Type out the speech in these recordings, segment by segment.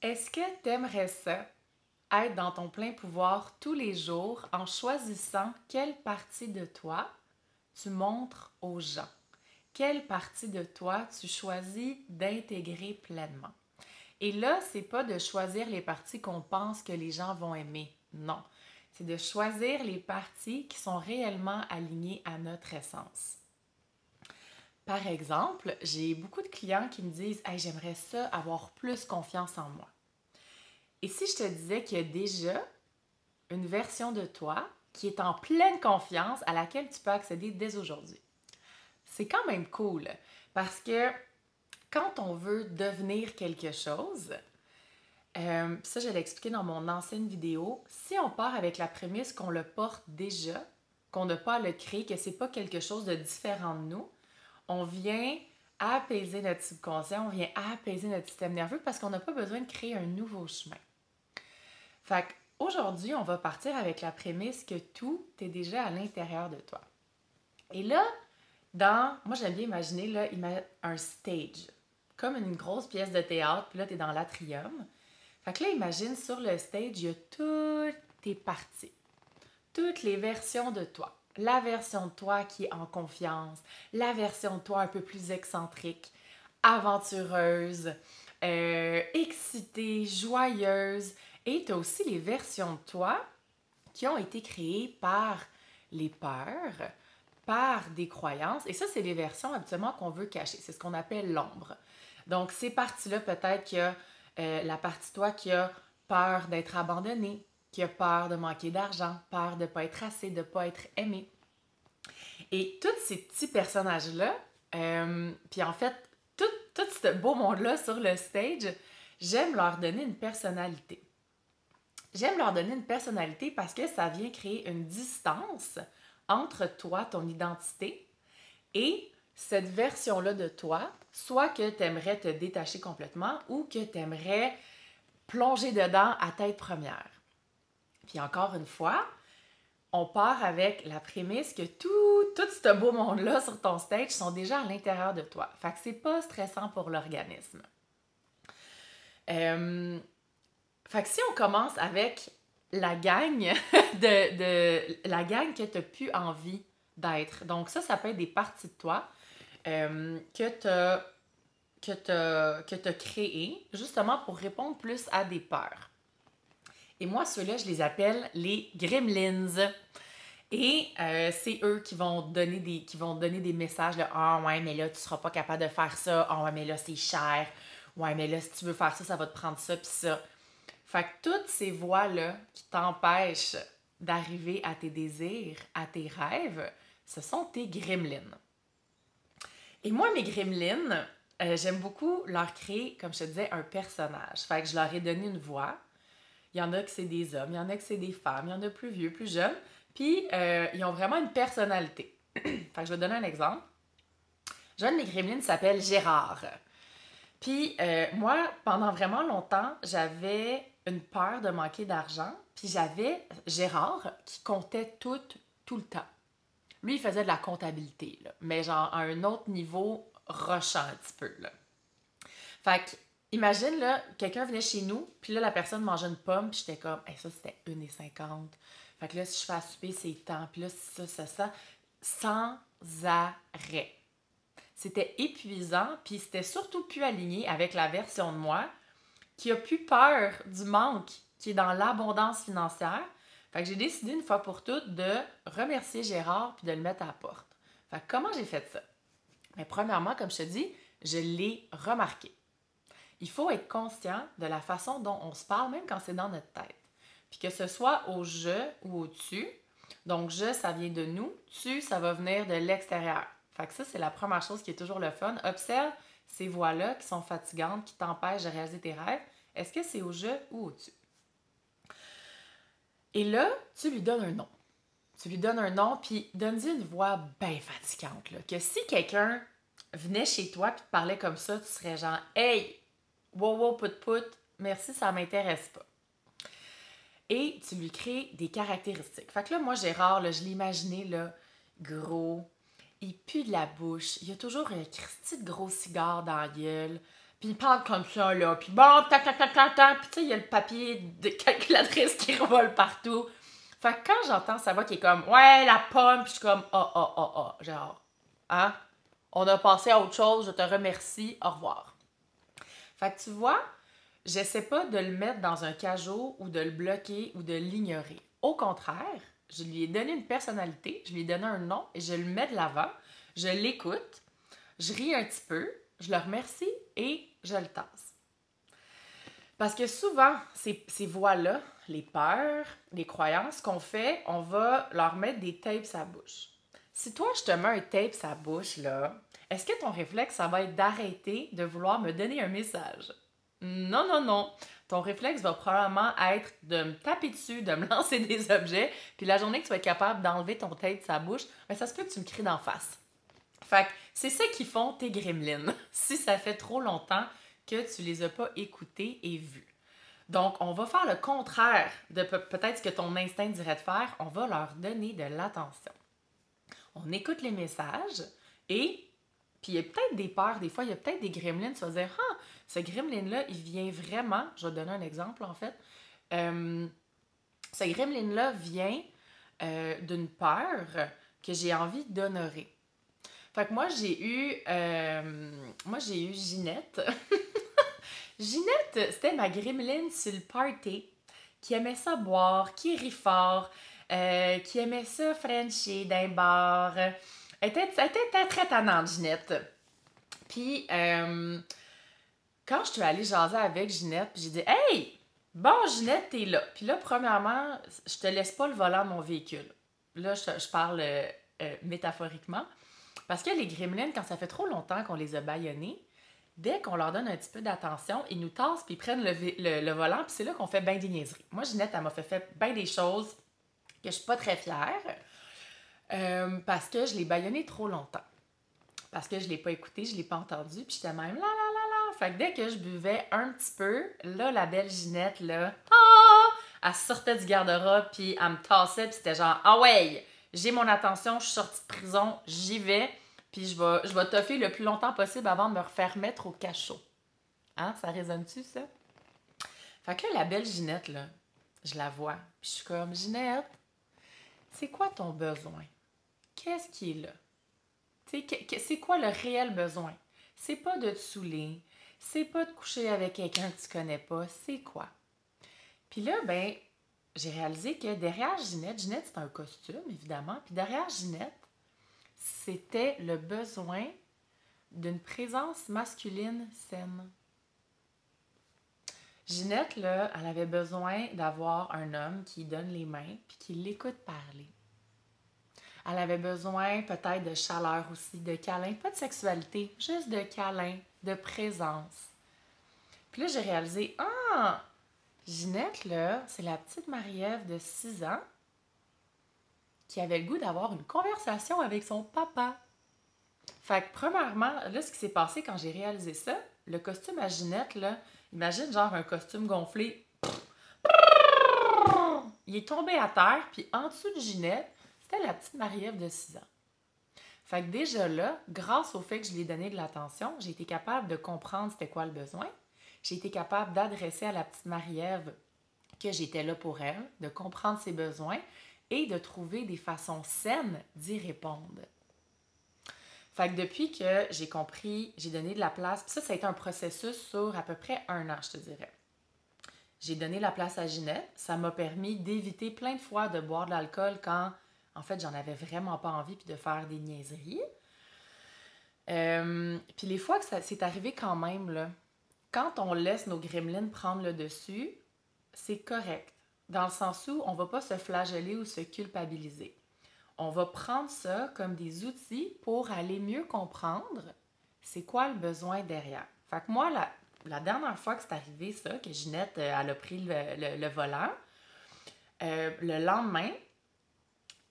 Est-ce que t'aimerais ça, être dans ton plein pouvoir tous les jours en choisissant quelle partie de toi tu montres aux gens? Quelle partie de toi tu choisis d'intégrer pleinement? Et là, c'est pas de choisir les parties qu'on pense que les gens vont aimer. Non. C'est de choisir les parties qui sont réellement alignées à notre essence. Par exemple, j'ai beaucoup de clients qui me disent Hey, j'aimerais ça avoir plus confiance en moi. Et si je te disais qu'il y a déjà une version de toi qui est en pleine confiance à laquelle tu peux accéder dès aujourd'hui? C'est quand même cool parce que quand on veut devenir quelque chose, ça je l'ai expliqué dans mon ancienne vidéo, si on part avec la prémisse qu'on le porte déjà, qu'on n'a pas à le créer, que c'est pas quelque chose de différent de nous, on vient apaiser notre subconscient, on vient apaiser notre système nerveux parce qu'on n'a pas besoin de créer un nouveau chemin. Fait qu'aujourd'hui, on va partir avec la prémisse que tout est déjà à l'intérieur de toi. Et là, moi j'aime bien imaginer là, un stage, comme une grosse pièce de théâtre, puis là, tu es dans l'atrium. Fait que là, imagine sur le stage, il y a toutes tes parties, toutes les versions de toi. La version de toi qui est en confiance, la version de toi un peu plus excentrique, aventureuse, excitée, joyeuse. Et tu as aussi les versions de toi qui ont été créées par les peurs, par des croyances. Et ça, c'est les versions habituellement qu'on veut cacher. C'est ce qu'on appelle l'ombre. Donc, ces parties-là, peut-être qu'il y a la partie de toi qui a peur d'être abandonnée, qui a peur de manquer d'argent, peur de ne pas être assez, de ne pas être aimé. Et tous ces petits personnages-là, puis en fait, tout ce beau monde-là sur le stage, j'aime leur donner une personnalité. J'aime leur donner une personnalité parce que ça vient créer une distance entre toi, ton identité, et cette version-là de toi, soit que tu aimerais te détacher complètement ou que tu aimerais plonger dedans à tête première. Puis encore une fois, on part avec la prémisse que tout ce beau monde-là sur ton stage sont déjà à l'intérieur de toi. Fait que c'est pas stressant pour l'organisme. Fait que si on commence avec la gang la gang que tu n'as plus envie d'être. Donc ça peut être des parties de toi que tu as créées justement pour répondre plus à des peurs. Et moi, ceux-là, je les appelle les gremlins. Et c'est eux qui vont donner des messages là, ah ouais, mais là, tu seras pas capable de faire ça. Ah ouais, mais là, c'est cher. Ouais, mais là, si tu veux faire ça, ça va te prendre ça puis ça. Fait que toutes ces voix-là qui t'empêchent d'arriver à tes désirs, à tes rêves, ce sont tes gremlins. Et moi, mes gremlins, j'aime beaucoup leur créer, comme je te disais, un personnage. Fait que je leur ai donné une voix. Il y en a que c'est des hommes, il y en a que c'est des femmes, il y en a plus vieux, plus jeunes. Puis, ils ont vraiment une personnalité. Fait que je vais te donner un exemple. J'ai un de mes gremlins qui s'appelle Gérard. Puis, moi, pendant vraiment longtemps, j'avais une peur de manquer d'argent. Puis, j'avais Gérard qui comptait tout le temps. Lui, il faisait de la comptabilité, là, mais genre à un autre niveau rushant un petit peu. Là. Fait que, imagine, là, quelqu'un venait chez nous, puis là, la personne mangeait une pomme, puis j'étais comme, hey, ça, c'était 1,50. Fait que là, si je fais à souper, c'est temps. Puis là, ça, sans arrêt. C'était épuisant, puis c'était surtout plus aligné avec la version de moi qui a plus peur du manque, qui est dans l'abondance financière. Fait que j'ai décidé une fois pour toutes de remercier Gérard puis de le mettre à la porte. Fait que comment j'ai fait ça? Mais premièrement, comme je te dis, je l'ai remarqué. Il faut être conscient de la façon dont on se parle, même quand c'est dans notre tête. Puis que ce soit au je ou au tu. Donc, je, ça vient de nous. Tu, ça va venir de l'extérieur. Fait que ça, c'est la première chose qui est toujours le fun. Observe ces voix-là qui sont fatigantes, qui t'empêchent de réaliser tes rêves. Est-ce que c'est au je ou au tu? Et là, tu lui donnes un nom. Tu lui donnes un nom, puis donne-lui une voix bien fatigante. Là, que si quelqu'un venait chez toi et te parlait comme ça, tu serais genre « Hey, wow, put, merci, ça m'intéresse pas. » Et tu lui crées des caractéristiques. Fait que là, moi, Gérard, là, je l'imaginais là, gros, il pue de la bouche, il a toujours un Christy de gros cigare dans la gueule, Puis il parle comme ça, là. Puis bon, tac, tac, tac, tac, tac. Puis tu sais, il y a le papier de calculatrice qui revole partout. Fait que quand j'entends sa voix qui est comme, ouais, la pomme, puis je suis comme, genre, hein? On a passé à autre chose, je te remercie, au revoir. Fait que tu vois, j'essaie pas de le mettre dans un cajot ou de le bloquer ou de l'ignorer. Au contraire, je lui ai donné une personnalité, je lui ai donné un nom et je le mets de l'avant, je l'écoute, je ris un petit peu, je le remercie et je le tasse. Parce que souvent, ces voix-là, les peurs, les croyances qu'on fait, on va leur mettre des tapes à la bouche. Si toi, je te mets un tape à la bouche, là, est-ce que ton réflexe, ça va être d'arrêter de vouloir me donner un message? Non, non, non. Ton réflexe va probablement être de me taper dessus, de me lancer des objets, puis la journée que tu vas être capable d'enlever ton tape de sa bouche, ben ça se peut que tu me cries d'en face. Fait que c'est ça qui font tes gremlins, si ça fait trop longtemps que tu les as pas écoutés et vus. Donc, on va faire le contraire de peut-être ce que ton instinct dirait de faire, on va leur donner de l'attention. On écoute les messages et puis il y a peut-être des peurs, des fois il y a peut-être des gremlins, tu vas dire « Ah, ce gremlin-là, il vient vraiment... » Je vais te donner un exemple en fait. Ce gremlin-là vient d'une peur que j'ai envie d'honorer. Fait que moi, j'ai eu Ginette. Ginette, c'était ma gremlin sur le party, qui aimait ça boire, qui rit fort, qui aimait ça frencher d'un bar. Elle était très tannante, Ginette. Puis, quand je suis allée jaser avec Ginette, puis j'ai dit « Hey! Bon, Ginette, t'es là. » Puis là, premièrement, je te laisse pas le volant de mon véhicule. Là, je parle métaphoriquement. Parce que les gremlins, quand ça fait trop longtemps qu'on les a bâillonnés, dès qu'on leur donne un petit peu d'attention, ils nous tassent puis ils prennent le volant, puis c'est là qu'on fait bien des niaiseries. Moi, Ginette, elle m'a fait bien des choses que je suis pas très fière parce que je l'ai bâillonnée trop longtemps. Parce que je l'ai pas écouté, je l'ai pas entendu, puis j'étais même là. Fait que dès que je buvais un petit peu, là, la belle Ginette, là, elle sortait du garde-robe, puis elle me tassait, puis c'était genre, ah ouais, j'ai mon attention, je suis sortie de prison, j'y vais, puis je vais toffer le plus longtemps possible avant de me refaire mettre au cachot. Hein, ça résonne-tu, ça? Fait que là, la belle Ginette, là, je la vois, puis je suis comme, Ginette, c'est quoi ton besoin? Qu'est-ce qui est là? C'est quoi le réel besoin? C'est pas de te saouler, c'est pas de coucher avec quelqu'un que tu connais pas, c'est quoi? Puis là, ben, j'ai réalisé que derrière Ginette, c'est un costume, évidemment, puis derrière Ginette, c'était le besoin d'une présence masculine saine. Ginette, là, elle avait besoin d'avoir un homme qui donne les mains puis qui l'écoute parler. Elle avait besoin peut-être de chaleur aussi, de câlin, pas de sexualité, juste de câlin, de présence. Puis là, j'ai réalisé, ah, Ginette, là, c'est la petite Marie-Ève de 6 ans qui avait le goût d'avoir une conversation avec son papa. Fait que premièrement, là, ce qui s'est passé quand j'ai réalisé ça, le costume à Ginette, là, imagine genre un costume gonflé. Il est tombé à terre, puis en dessous de Ginette, c'était la petite Marie-Ève de 6 ans. Fait que déjà là, grâce au fait que je lui ai donné de l'attention, j'ai été capable de comprendre c'était quoi le besoin. J'ai été capable d'adresser à la petite Marie-Ève que j'étais là pour elle, de comprendre ses besoins et de trouver des façons saines d'y répondre. Fait que depuis que j'ai compris, j'ai donné de la place, puis ça a été un processus sur à peu près 1 an, je te dirais. J'ai donné la place à Ginette, ça m'a permis d'éviter plein de fois de boire de l'alcool quand, en fait, j'en avais vraiment pas envie, puis de faire des niaiseries. Puis les fois que c'est arrivé quand même, là, quand on laisse nos gremlins prendre le dessus, c'est correct. Dans le sens où on ne va pas se flageller ou se culpabiliser. On va prendre ça comme des outils pour aller mieux comprendre c'est quoi le besoin derrière. Fait que moi, la dernière fois que c'est arrivé ça, que Ginette, elle a pris le volant, le lendemain,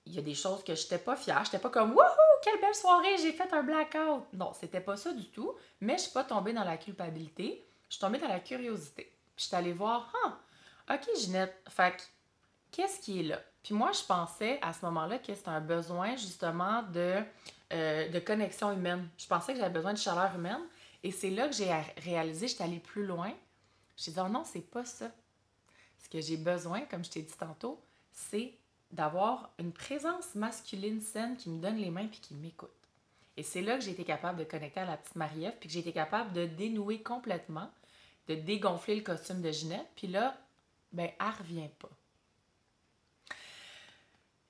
il y a des choses que je n'étais pas fière. Je n'étais pas comme « Wouhou, quelle belle soirée, j'ai fait un blackout! » Non, c'était pas ça du tout, mais je ne suis pas tombée dans la culpabilité, je suis tombée dans la curiosité. Puis je suis allée voir « Ah, ok Ginette, fait que qu'est-ce qui est là? » Puis moi, je pensais à ce moment-là que c'était un besoin justement de connexion humaine. Je pensais que j'avais besoin de chaleur humaine. Et c'est là que j'ai réalisé, j'étais allée plus loin. J'ai dit, oh non, c'est pas ça. Ce que j'ai besoin, comme je t'ai dit tantôt, c'est d'avoir une présence masculine saine qui me donne les mains puis qui m'écoute. Et c'est là que j'ai été capable de connecter à la petite Marie-Ève puis que j'ai été capable de dénouer complètement, de dégonfler le costume de Ginette. Puis là, ben, elle revient pas.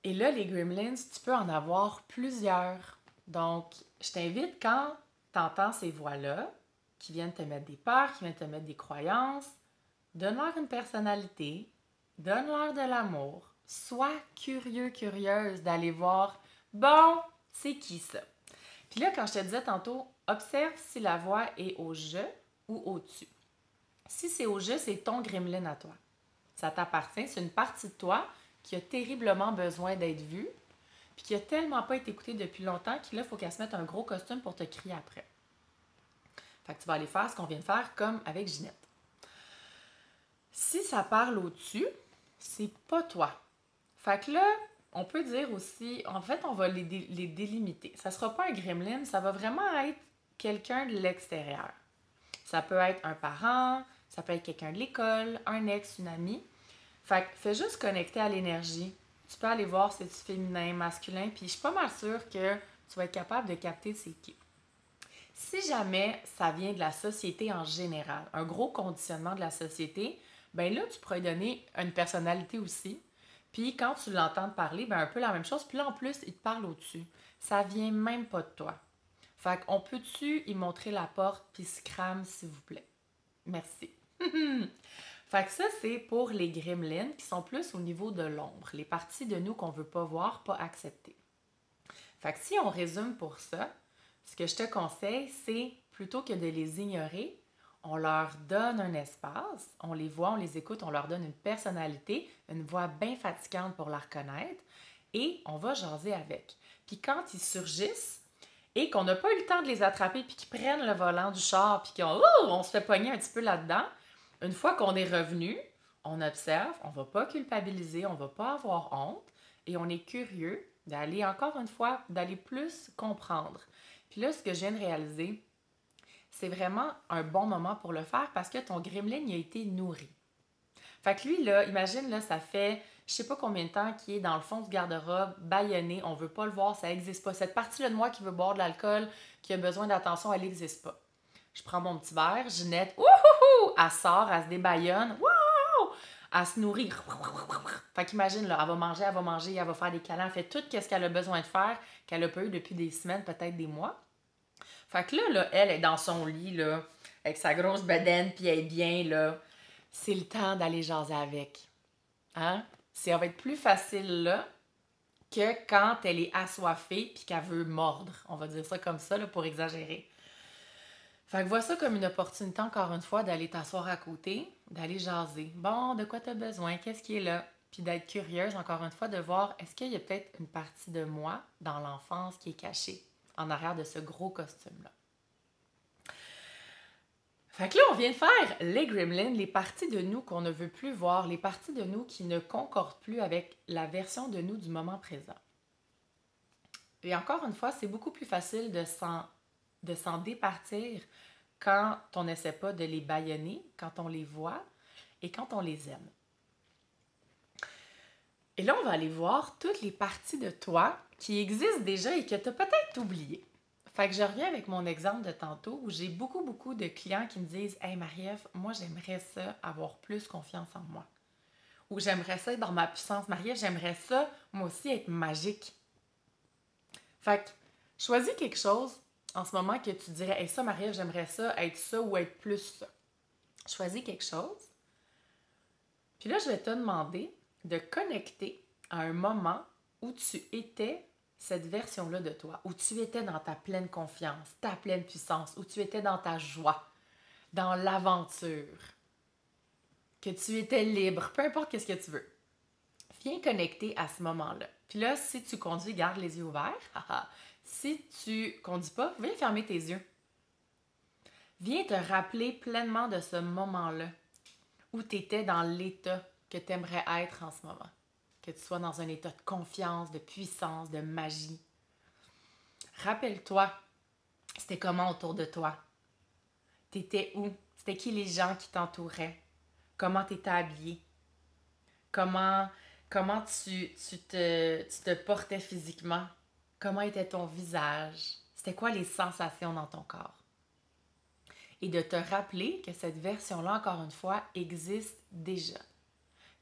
Et là, les gremlins, tu peux en avoir plusieurs. Donc, je t'invite quand tu entends ces voix-là, qui viennent te mettre des peurs, qui viennent te mettre des croyances, donne-leur une personnalité, donne-leur de l'amour, sois curieux, curieuse d'aller voir, bon, c'est qui ça? Puis là, quand je te disais tantôt, observe si la voix est au je ou au-dessus. Si c'est au je, c'est ton gremlin à toi. Ça t'appartient, c'est une partie de toi qui a terriblement besoin d'être vue, puis qui a tellement pas été écoutée depuis longtemps qu'il faut qu'elle se mette un gros costume pour te crier après. Fait que tu vas aller faire ce qu'on vient de faire comme avec Ginette. Si ça parle au-dessus, c'est pas toi. Fait que là, on peut dire aussi, en fait, on va les délimiter. Ça sera pas un gremlin, ça va vraiment être quelqu'un de l'extérieur. Ça peut être un parent, ça peut être quelqu'un de l'école, un ex, une amie. Fait que fais juste connecter à l'énergie. Tu peux aller voir si c'est féminin, masculin, puis je suis pas mal sûre que tu vas être capable de capter c'est qui. Si jamais ça vient de la société en général, un gros conditionnement de la société, ben là, tu pourrais donner une personnalité aussi. Puis quand tu l'entends parler, ben un peu la même chose. Puis là, en plus, il te parle au-dessus. Ça vient même pas de toi. Fait qu'on peut-tu y montrer la porte puis scram, s'il vous plaît? Merci. Fait que ça, c'est pour les gremlins qui sont plus au niveau de l'ombre, les parties de nous qu'on veut pas voir, pas accepter. Fait que si on résume pour ça, ce que je te conseille, c'est plutôt que de les ignorer, on leur donne un espace, on les voit, on les écoute, on leur donne une personnalité, une voix bien fatigante pour la reconnaître, et on va jaser avec. Puis quand ils surgissent, et qu'on n'a pas eu le temps de les attraper, puis qu'ils prennent le volant du char, puis on se fait pogner un petit peu là-dedans, une fois qu'on est revenu, on observe, on ne va pas culpabiliser, on ne va pas avoir honte, et on est curieux d'aller, encore une fois, d'aller plus comprendre. Puis là, ce que je viens de réaliser, c'est vraiment un bon moment pour le faire parce que ton gremlin il a été nourri. Fait que lui, là, imagine, là, ça fait je sais pas combien de temps qu'il est dans le fond du garde-robe, bâillonné, on veut pas le voir, ça n'existe pas. Cette partie-là de moi qui veut boire de l'alcool, qui a besoin d'attention, elle n'existe pas. Je prends mon petit verre, Ginette, wouhouhou, elle sort, elle se débaillonne, wouhou, elle se nourrit. Fait qu'imagine, là, elle va manger, elle va faire des câlins, elle fait tout ce qu'elle a besoin de faire, qu'elle a pas eu depuis des semaines, peut-être des mois. Fait que là, elle est dans son lit, là, avec sa grosse bedaine, puis elle est bien, là. C'est le temps d'aller jaser avec. Hein? Ça va être plus facile, là, que quand elle est assoiffée puis qu'elle veut mordre. On va dire ça comme ça, là, pour exagérer. Fait que vois ça comme une opportunité, encore une fois, d'aller t'asseoir à côté, d'aller jaser. Bon, de quoi tu as besoin? Qu'est-ce qui est là? Puis d'être curieuse, encore une fois, de voir est-ce qu'il y a peut-être une partie de moi dans l'enfance qui est cachée en arrière de ce gros costume-là. Fait que là, on vient de faire les gremlins, les parties de nous qu'on ne veut plus voir, les parties de nous qui ne concordent plus avec la version de nous du moment présent. Et encore une fois, c'est beaucoup plus facile de s'en départir quand on n'essaie pas de les bâillonner, quand on les voit et quand on les aime. Et là, on va aller voir toutes les parties de toi qui existent déjà et que tu as peut-être oubliées. Fait que je reviens avec mon exemple de tantôt où j'ai beaucoup de clients qui me disent « Hey Marie-Ève, moi j'aimerais ça avoir plus confiance en moi. » Ou « J'aimerais ça être dans ma puissance. Marie-Ève, j'aimerais ça, moi aussi, être magique. » Fait que choisis quelque chose en ce moment que tu dirais « Hey, ça Marie-Ève, j'aimerais ça, être ça ou être plus ça. » Choisis quelque chose. Puis là, je vais te demander de connecter à un moment où tu étais cette version-là de toi, où tu étais dans ta pleine confiance, ta pleine puissance, où tu étais dans ta joie, dans l'aventure, que tu étais libre, peu importe ce que tu veux. Viens connecter à ce moment-là. Puis là, si tu conduis, garde les yeux ouverts. Si tu conduis pas, viens fermer tes yeux. Viens te rappeler pleinement de ce moment-là où tu étais dans l'état que tu aimerais être en ce moment. Que tu sois dans un état de confiance, de puissance, de magie. Rappelle-toi, c'était comment autour de toi? T'étais où? C'était qui les gens qui t'entouraient? Comment t'étais habillé? Comment, comment tu te portais physiquement? Comment était ton visage? C'était quoi les sensations dans ton corps? Et de te rappeler que cette version-là, encore une fois, existe déjà.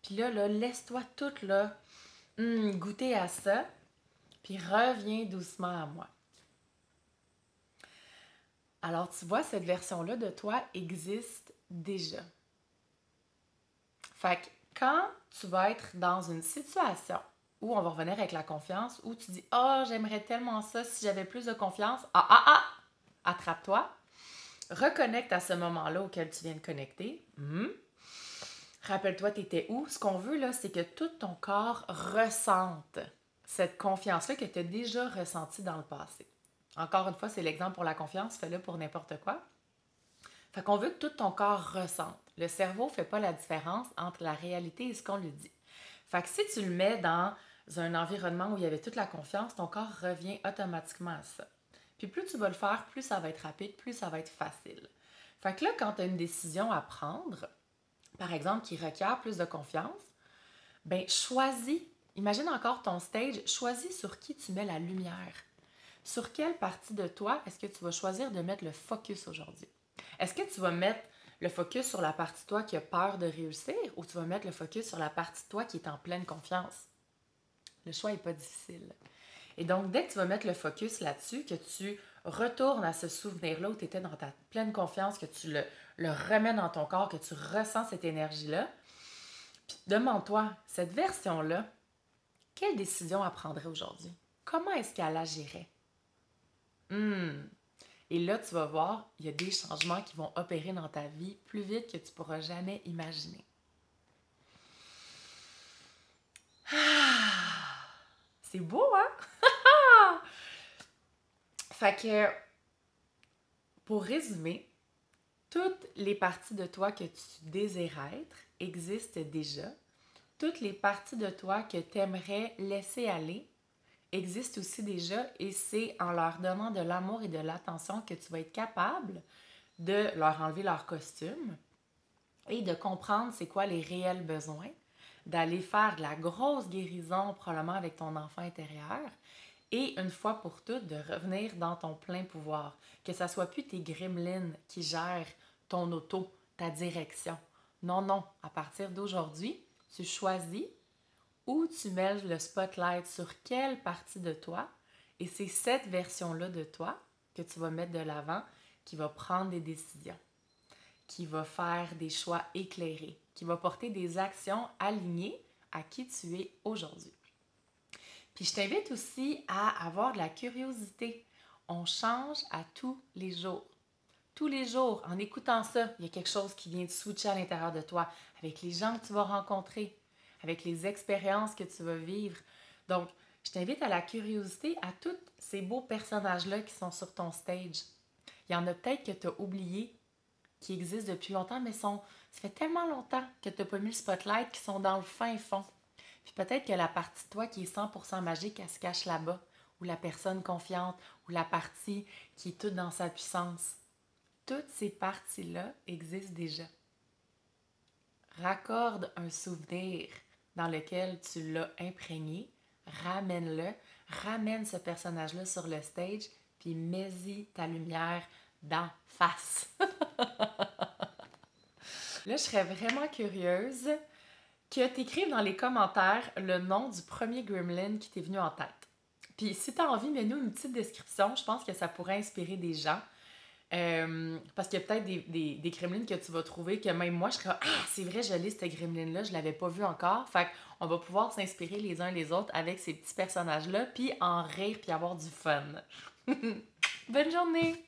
Puis là, laisse-toi toute là, goûter à ça, puis reviens doucement à moi. Alors, tu vois, cette version-là de toi existe déjà. Fait que quand tu vas être dans une situation où on va revenir avec la confiance, où tu dis « j'aimerais tellement ça si j'avais plus de confiance. » Attrape-toi. Reconnecte à ce moment-là auquel tu viens de connecter. Rappelle-toi, tu étais où? Ce qu'on veut, là, c'est que tout ton corps ressente cette confiance-là que tu as déjà ressentie dans le passé. Encore une fois, c'est l'exemple pour la confiance, fais-le pour n'importe quoi. Fait qu'on veut que tout ton corps ressente. Le cerveau ne fait pas la différence entre la réalité et ce qu'on lui dit. Fait que si tu le mets dans un environnement où il y avait toute la confiance, ton corps revient automatiquement à ça. Puis plus tu vas le faire, plus ça va être rapide, plus ça va être facile. Fait que là, quand tu as une décision à prendre, par exemple, qui requiert plus de confiance, ben choisis, imagine encore ton stage, choisis sur qui tu mets la lumière. Sur quelle partie de toi est-ce que tu vas choisir de mettre le focus aujourd'hui? Est-ce que tu vas mettre le focus sur la partie de toi qui a peur de réussir ou tu vas mettre le focus sur la partie de toi qui est en pleine confiance? Le choix n'est pas difficile. Et donc, dès que tu vas mettre le focus là-dessus, que tu retournes à ce souvenir-là où tu étais dans ta pleine confiance, que tu le remets dans ton corps, que tu ressens cette énergie-là, puis demande-toi, cette version-là, quelle décision elle prendrait aujourd'hui? Comment est-ce qu'elle agirait? Et là, tu vas voir, il y a des changements qui vont opérer dans ta vie plus vite que tu ne pourras jamais imaginer. C'est beau, hein? Fait que, pour résumer, toutes les parties de toi que tu désires être existent déjà. Toutes les parties de toi que tu aimerais laisser aller existent aussi déjà et c'est en leur donnant de l'amour et de l'attention que tu vas être capable de leur enlever leur costume et de comprendre c'est quoi les réels besoins, d'aller faire de la grosse guérison probablement avec ton enfant intérieur et une fois pour toutes de revenir dans ton plein pouvoir. Que ça soit plus tes gremlins qui gèrent ton auto, ta direction. Non, non, à partir d'aujourd'hui, tu choisis où tu mets le spotlight sur quelle partie de toi et c'est cette version-là de toi que tu vas mettre de l'avant qui va prendre des décisions, qui va faire des choix éclairés, qui va porter des actions alignées à qui tu es aujourd'hui. Puis je t'invite aussi à avoir de la curiosité. On change à tous les jours. Tous les jours, en écoutant ça, il y a quelque chose qui vient de switcher à l'intérieur de toi, avec les gens que tu vas rencontrer, avec les expériences que tu vas vivre. Donc, je t'invite à la curiosité à tous ces beaux personnages-là qui sont sur ton stage. Il y en a peut-être que tu as oublié, qui existent depuis longtemps, mais ça fait tellement longtemps que tu n'as pas mis le spotlight, qui sont dans le fin fond. Puis peut-être que la partie de toi qui est 100% magique, elle se cache là-bas, ou la personne confiante, ou la partie qui est toute dans sa puissance. Toutes ces parties-là existent déjà. Raccorde un souvenir dans lequel tu l'as imprégné, ramène-le, ramène ce personnage-là sur le stage, puis mets-y ta lumière d'en face. Là, je serais vraiment curieuse que tu écrives dans les commentaires le nom du premier gremlin qui t'est venu en tête. Puis si tu as envie, mets-nous une petite description. Je pense que ça pourrait inspirer des gens. Parce qu'il y a peut-être des gremlins que tu vas trouver que même moi, je serais c'est vrai, je lis ce gremlin-là, je l'avais pas vu encore. Fait qu'on va pouvoir s'inspirer les uns les autres avec ces petits personnages-là, puis en rire, puis avoir du fun. Bonne journée!